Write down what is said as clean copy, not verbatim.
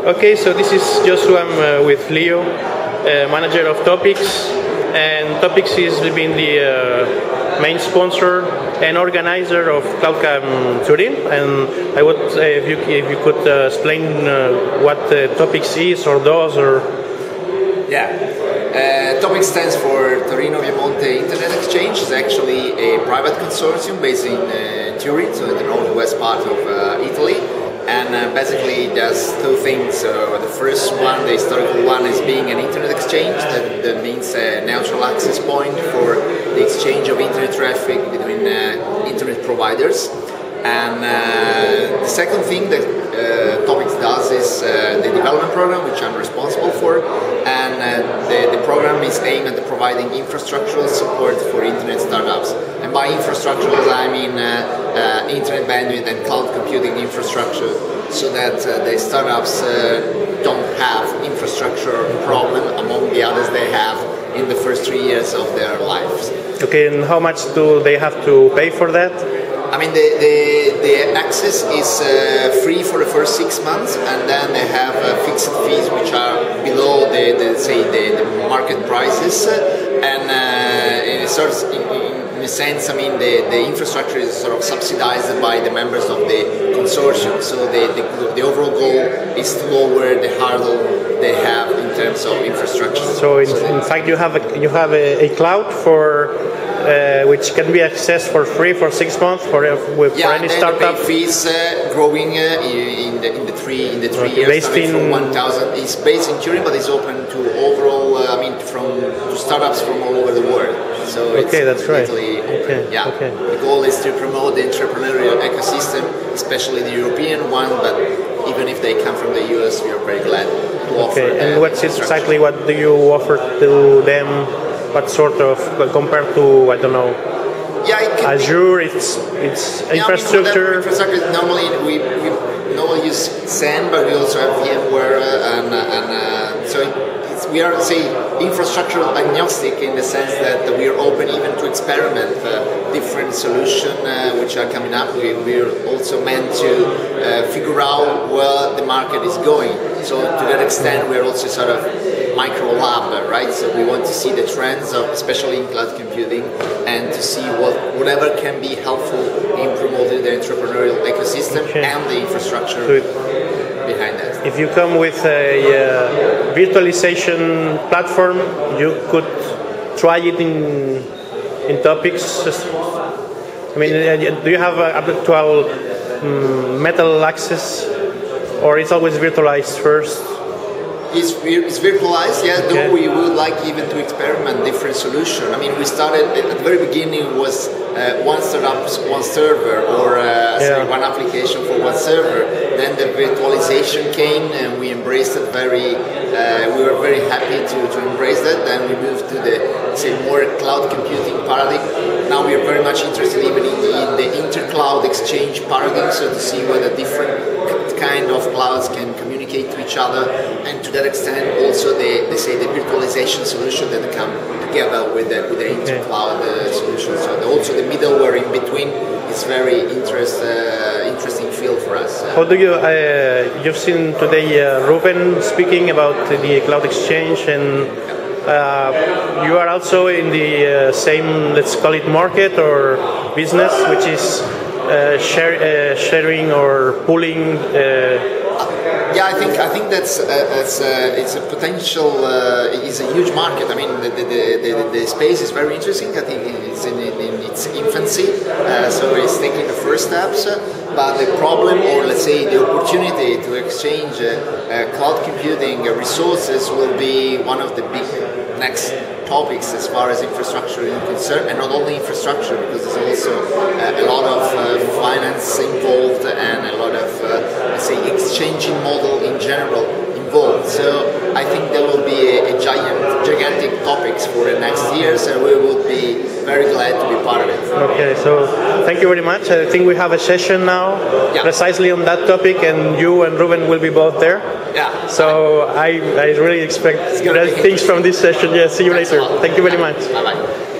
Okay, so this is Joshua. I'm with Leo, manager of Topics, and Topics is been the main sponsor and organizer of CloudCamp Turin. And I would say if you could explain what Topics is or does, or Topics stands for Torino Piemonte Internet Exchange. It's actually a private consortium based in Turin, so in the northwest part of Italy. And basically it does two things. The first one, the historical one, is being an internet exchange. That means a neutral access point for the exchange of internet traffic between internet providers. And the second thing that Topics does is the development program, which I'm responsible for. And the program is aimed at providing infrastructural support for internet startups. And by infrastructural, I mean internet bandwidth and cloud computing infrastructure, so that the startups don't have infrastructure problem among the others they have in the first 3 years of their lives. Okay, and how much do they have to pay for that? I mean, the access is free for the first 6 months, and then they have fixed fees which are below the market prices, and in a sense, I mean, the infrastructure is sort of subsidized by the members of the consortium. So the overall goal is to lower the hurdle they have in terms of infrastructure. So in fact, you have a cloud for which can be accessed for free for 6 months for any startup. The fees growing in the three years. Based from 1,000. It's based in Turin, but it's open to overall. To startups from all over the world. So okay, that's right. The goal is to promote the entrepreneurial ecosystem, especially the European one. But even if they come from the US, we are very glad to offer. Okay, and what do you offer to them? What sort of, compared to, I don't know, Azure, it's infrastructure? Infrastructure, normally we normally use SAN, but we also have VMware, so we are, infrastructure agnostic in the sense that we are open even to experiment different solutions which are coming up. We're also meant to figure out where the market is going. So to that extent, we're also sort of micro lab, right? So we want to see the trends, especially in cloud computing, and to see whatever can be helpful in promoting the entrepreneurial ecosystem and the infrastructure behind that. If you come with a virtualization platform, you could try it in Topics. I mean, do you have actual metal access, or it's always virtualized first? It's virtualized, yes, though we would like even to experiment different solutions. I mean, we started at the very beginning was one startup, one server, or one application for one server. Then the virtualization came, and we embraced it we were very happy to embrace that. Then we moved to the more cloud computing paradigm. Now we are very much interested even in the inter-cloud exchange paradigm, so to see whether different kind of clouds can communicate to each other, and to that extent also the virtualization solution that come together with the inter-cloud solution. So also the middleware in between is very interesting field for us. How do you? You've seen today Ruben speaking about the cloud exchange, and you are also in the same, let's call it, market or business, which is sharing or pooling. I think that's it's a potential. It's a huge market. I mean, the space is very interesting. I think it's in its infancy, so it's taking the first steps. But the problem, or let's say the opportunity to exchange cloud computing resources, will be one of the big next topics as far as infrastructure is concerned, and not only infrastructure, because there's also a lot of finance involved and a lot of exchanging model in general involved. So I think there will be a gigantic topics for the next years, and we will be very glad to be part of it. Okay, so thank you very much. I think we have a session now precisely on that topic, and you and Ruben will be both there. Yeah. So I really expect great things from this session. Yeah, see you later. Thank you very much. Bye-bye.